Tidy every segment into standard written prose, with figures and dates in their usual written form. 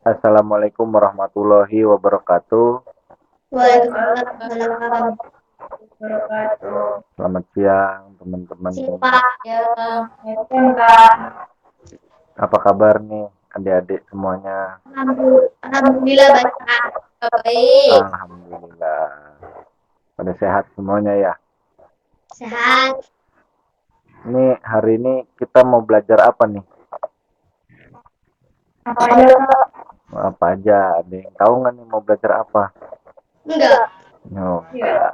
Assalamualaikum warahmatullahi wabarakatuh. Waalaikumsalam warahmatullahi wabarakatuh. Selamat siang, teman-teman. Siapa? Ya, Enggak. Apa kabar nih, adik-adik semuanya? Alhamdulillah baik. baik. Alhamdulillah. Pada sehat semuanya ya. Sehat. Ini hari ini kita mau belajar apa nih? Apa aja, Kak? Apa aja? Ada yang tahu nggak nih mau belajar apa? Enggak. No. Iya.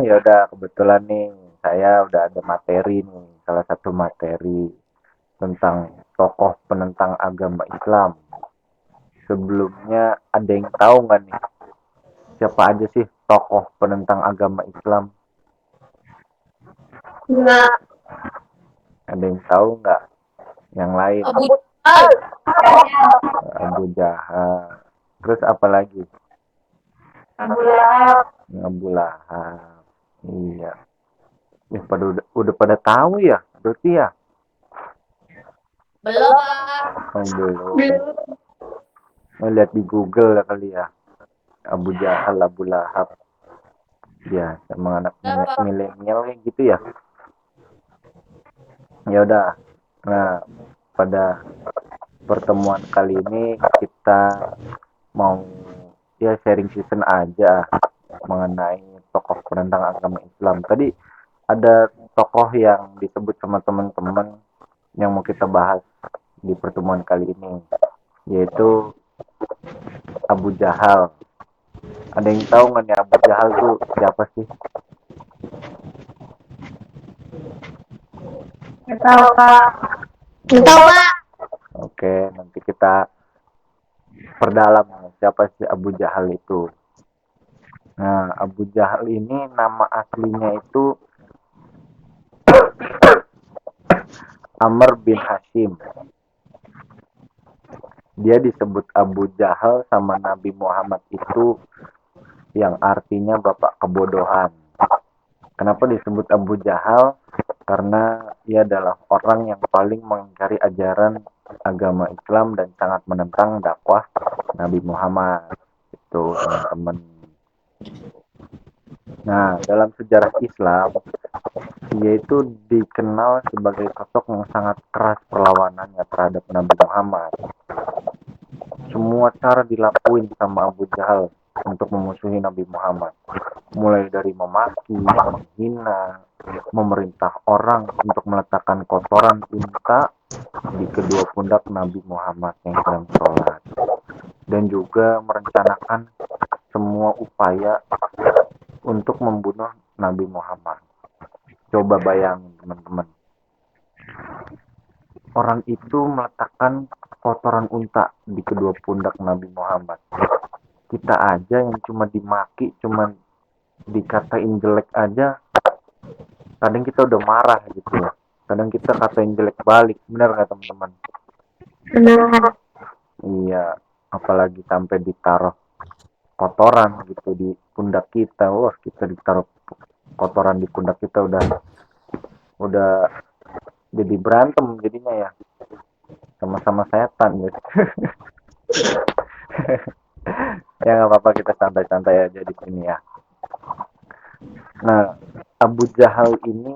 Ya udah, kebetulan nih saya udah ada materi nih, salah satu materi tentang tokoh penentang agama Islam. Sebelumnya ada yang tahu nggak nih siapa aja sih tokoh penentang agama Islam? Enggak. Ada yang tahu nggak? Yang lain? Abu Jahal. Abu Jahal. Terus apa lagi? Abu Lahab. Abu Lahab. Iya. Udah pada tahu ya? Berarti ya? Belum, Pak. Oh, belum. Oh, lihat di Google lah kali ya. Abu Jahal, Abu Lahab. Ya, sama anak milenial kayak gitu ya. Ya udah. Nah, pada pertemuan kali ini kita mau ya sharing season aja mengenai tokoh penentang agama Islam. Tadi ada tokoh yang disebut sama teman-teman yang mau kita bahas di pertemuan kali ini, yaitu Abu Jahal. Ada yang tahu nggak nih Abu Jahal tuh siapa sih? Enggak tahu, Kak. Enggak tahu, Pak. Oke, nanti kita perdalam siapa sih Abu Jahal itu. Nah, Abu Jahal ini nama aslinya itu Amr bin Hashim. Dia disebut Abu Jahal sama Nabi Muhammad itu yang artinya bapak kebodohan. Kenapa disebut Abu Jahal? Karena ia adalah orang yang paling mengingkari ajaran agama Islam dan sangat menentang dakwah Nabi Muhammad. Itu teman-teman. Nah, dalam sejarah Islam, ia itu dikenal sebagai sosok yang sangat keras perlawanannya terhadap Nabi Muhammad. Semua cara dilakuin sama Abu Jahal untuk memusuhi Nabi Muhammad. Mulai dari memaki, menghina, memerintah orang untuk meletakkan kotoran unta di kedua pundak Nabi Muhammad yang sedang sholat. Dan juga merencanakan semua upaya untuk membunuh Nabi Muhammad. Coba bayangin teman-teman. Orang itu meletakkan kotoran unta di kedua pundak Nabi Muhammad. Kita aja yang cuma dimaki, cuma dikatain jelek aja, kadang kita udah marah gitu ya. Kadang kita katain jelek balik, benar nggak teman-teman? Benar. Iya, apalagi sampai ditaruh kotoran gitu di pundak kita. Wah, kita ditaruh kotoran di pundak kita udah jadi berantem jadinya ya. Sama-sama setan gitu. Ya nggak apa-apa, kita santai-santai aja di sini ya. Nah, Abu Jahal ini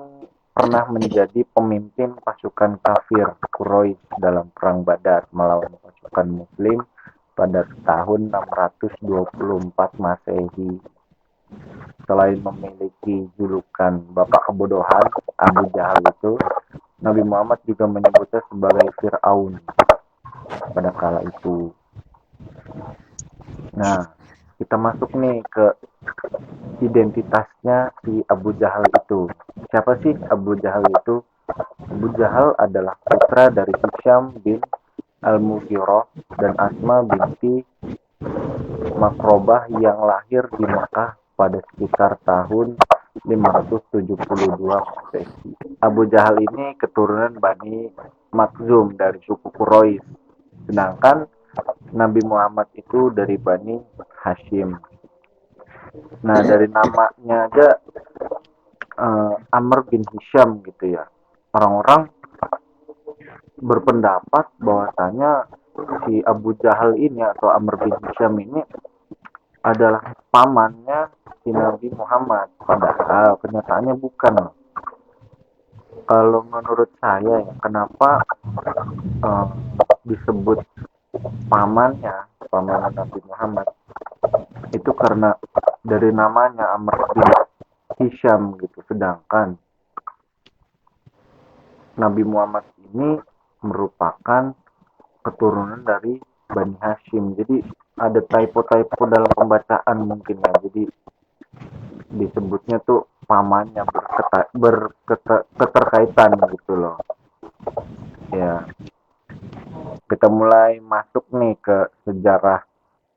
pernah menjadi pemimpin pasukan kafir Quraisy dalam perang Badar melawan pasukan Muslim pada tahun 624 Masehi. Selain memiliki julukan Bapak Kebodohan, Abu Jahal itu, Nabi Muhammad juga menyebutnya sebagai Fir'aun pada kala itu. Nah, kita masuk nih ke identitasnya si Abu Jahal itu. Siapa sih Abu Jahal itu? Abu Jahal adalah putra dari Hisham bin Al-Mughirah dan Asma binti Makrobah yang lahir di Mekah pada sekitar tahun 572 Masehi. Abu Jahal ini keturunan Bani Makhzum dari suku Quraisy, sedangkan Nabi Muhammad itu dari Bani Hashim. Nah, dari namanya aja Amr bin Hisham gitu ya. Orang-orang berpendapat bahwasanya si Abu Jahal ini atau Amr bin Hisham ini adalah pamannya si Nabi Muhammad, padahal kenyataannya bukan. Kalau menurut saya ya, kenapa eh, disebut pamannya Nabi Muhammad itu karena dari namanya Amr bin Hisham gitu, sedangkan Nabi Muhammad ini merupakan keturunan dari Bani Hashim. Jadi ada typo-typo dalam pembacaan mungkin ya. Jadi disebutnya tuh pamannya keterkaitan gitu loh. Ya, kita mulai masuk nih ke sejarah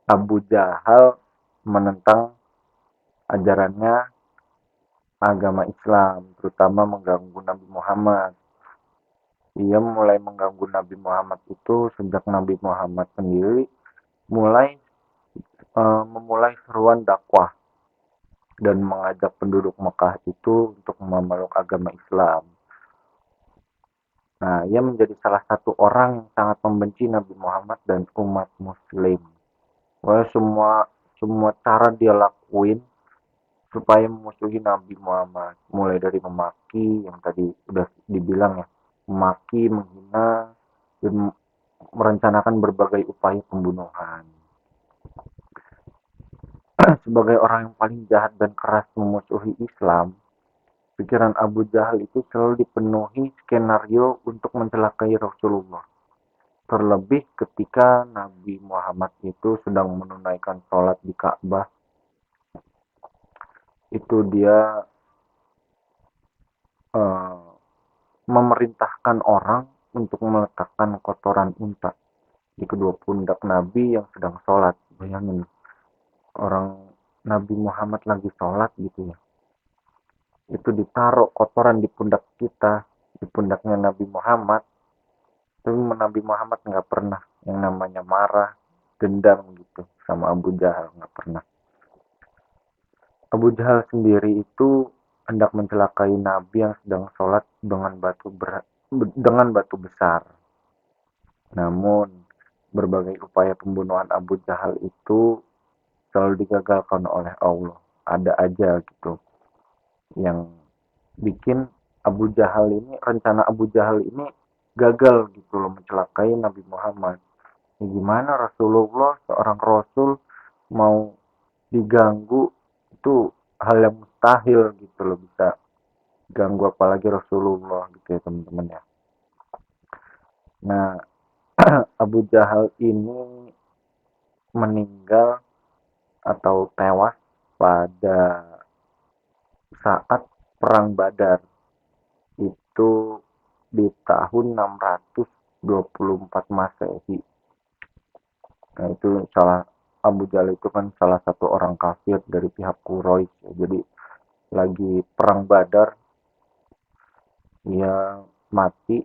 Abu Jahal menentang ajarannya agama Islam, terutama mengganggu Nabi Muhammad. Ia mulai mengganggu Nabi Muhammad itu sejak Nabi Muhammad sendiri memulai seruan dakwah dan mengajak penduduk Mekah itu untuk memeluk agama Islam. Nah, ia menjadi salah satu orang yang sangat membenci Nabi Muhammad dan umat Muslim. Wah, semua cara dia lakuin supaya memusuhi Nabi Muhammad, mulai dari memaki yang tadi udah dibilang ya, memaki, menghina, dan merencanakan berbagai upaya pembunuhan. Sebagai orang yang paling jahat dan keras memusuhi Islam, pikiran Abu Jahal itu selalu dipenuhi skenario untuk mencelakai Rasulullah. Terlebih ketika Nabi Muhammad itu sedang menunaikan sholat di Ka'bah, itu dia memerintahkan orang untuk meletakkan kotoran unta di kedua pundak Nabi yang sedang sholat. Bayangin, orang Nabi Muhammad lagi sholat gitu ya, itu ditaruh kotoran di pundak kita, di pundaknya Nabi Muhammad. Tapi Nabi Muhammad nggak pernah yang namanya marah, dendam gitu sama Abu Jahal, nggak pernah. Abu Jahal sendiri itu hendak mencelakai Nabi yang sedang sholat dengan batu besar. Namun berbagai upaya pembunuhan Abu Jahal itu selalu digagalkan oleh Allah. Ada aja gitu yang bikin rencana Abu Jahal ini gagal gitu loh, mencelakai Nabi Muhammad. Ya gimana Rasulullah, seorang Rasul, mau diganggu, itu hal yang mustahil gitu loh, bisa ganggu apalagi Rasulullah gitu ya teman-teman ya. Nah, Abu Jahal ini meninggal atau tewas pada saat perang Badar itu di tahun 624 Masehi. Nah, itu Abu Jahal itu kan salah satu orang kafir dari pihak Quraisy. Jadi lagi perang Badar, ia mati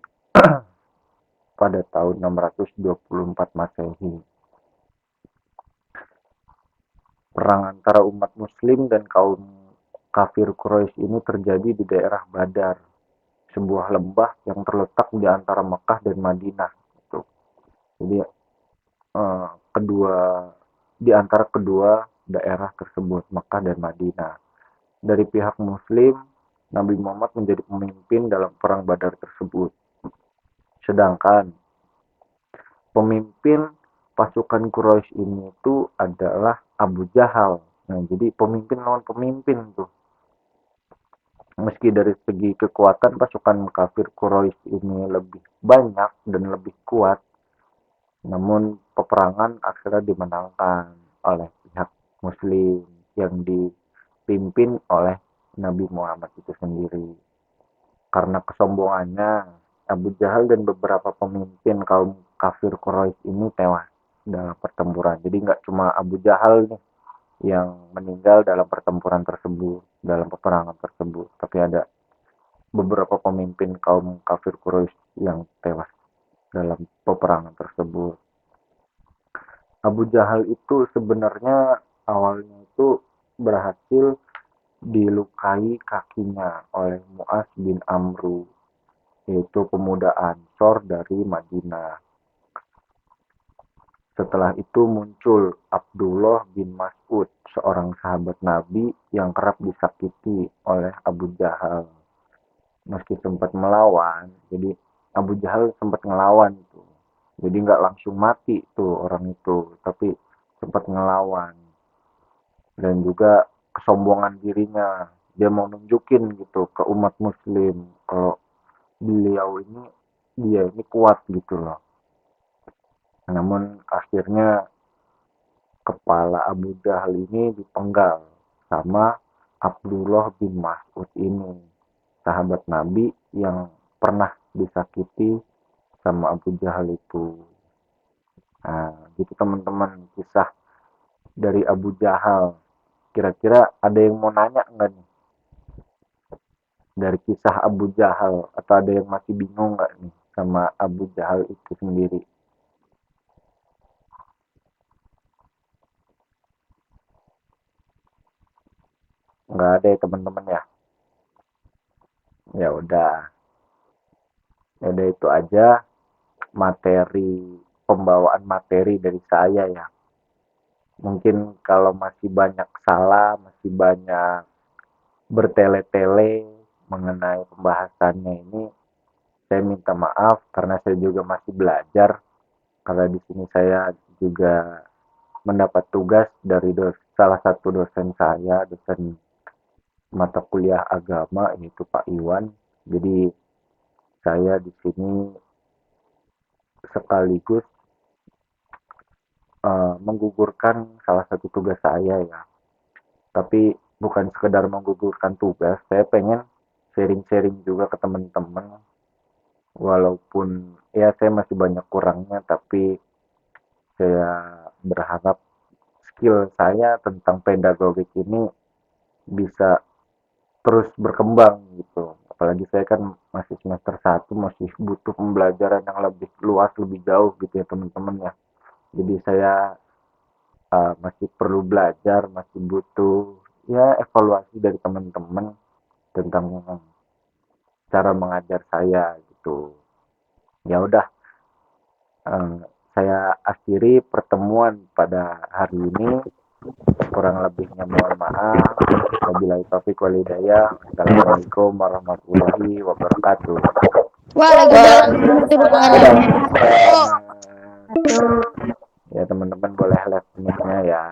pada tahun 624 Masehi. Perang antara umat Muslim dan kaum kafir Quraisy ini terjadi di daerah Badar, sebuah lembah yang terletak di antara Mekah dan Madinah. Jadi di antara kedua daerah tersebut, Mekah dan Madinah. Dari pihak Muslim, Nabi Muhammad menjadi pemimpin dalam perang Badar tersebut. Sedangkan pemimpin pasukan Quraisy ini itu adalah Abu Jahal. Nah, jadi pemimpin lawan pemimpin tuh. Meski dari segi kekuatan pasukan kafir Quraisy ini lebih banyak dan lebih kuat, namun peperangan akhirnya dimenangkan oleh pihak Muslim yang dipimpin oleh Nabi Muhammad itu sendiri. Karena kesombongannya, Abu Jahal dan beberapa pemimpin kaum kafir Quraisy ini tewas dalam pertempuran. Jadi nggak cuma Abu Jahal nih yang meninggal dalam pertempuran tersebut, dalam peperangan tersebut, tapi ada beberapa pemimpin kaum kafir Quraisy yang tewas dalam peperangan tersebut. Abu Jahal itu sebenarnya awalnya itu berhasil dilukai kakinya oleh Mu'az bin Amru, yaitu pemuda Ansor dari Madinah. Setelah itu muncul Abdullah bin Mas'ud, seorang sahabat Nabi yang kerap disakiti oleh Abu Jahal. Meski sempat melawan, jadi Abu Jahal sempat ngelawan tuh. Jadi nggak langsung mati tuh orang itu, tapi sempat ngelawan. Dan juga kesombongan dirinya, dia mau nunjukin gitu ke umat muslim kalau dia ini kuat gitu loh. Namun akhirnya kepala Abu Jahal ini dipenggal sama Abdullah bin Mas'ud ini, sahabat Nabi yang pernah disakiti sama Abu Jahal itu. Nah, gitu teman-teman kisah dari Abu Jahal. Kira-kira ada yang mau nanya nggak nih dari kisah Abu Jahal, atau ada yang masih bingung nggak nih sama Abu Jahal itu sendiri? Nggak ada ya teman-teman ya? Ya udah itu aja pembawaan materi dari saya ya. Mungkin kalau masih banyak salah, masih banyak bertele-tele mengenai pembahasannya ini, saya minta maaf karena saya juga masih belajar. Karena di sini saya juga mendapat tugas dari salah satu dosen saya, dosen mata kuliah agama, yaitu Pak Iwan. Jadi saya di sini sekaligus menggugurkan salah satu tugas saya ya. Tapi bukan sekedar menggugurkan tugas, saya pengen sharing-sharing juga ke teman-teman. Walaupun ya saya masih banyak kurangnya, tapi saya berharap skill saya tentang pedagogik ini bisa terus berkembang gitu. Apalagi saya kan masih semester 1, masih butuh pembelajaran yang lebih luas, lebih jauh gitu ya teman-teman ya. Jadi saya masih perlu belajar, masih butuh ya evaluasi dari teman-teman tentang cara mengajar saya gitu. Ya udah, eh, saya akhiri pertemuan pada hari ini. Kurang lebihnya mohon maaf. Wabillahi taufiq wal hidayah. Assalamualaikum warahmatullahi wabarakatuh. Waalaikumsalam warahmatullahi wabarakatuh. Ya teman-teman boleh live mic-nya ya.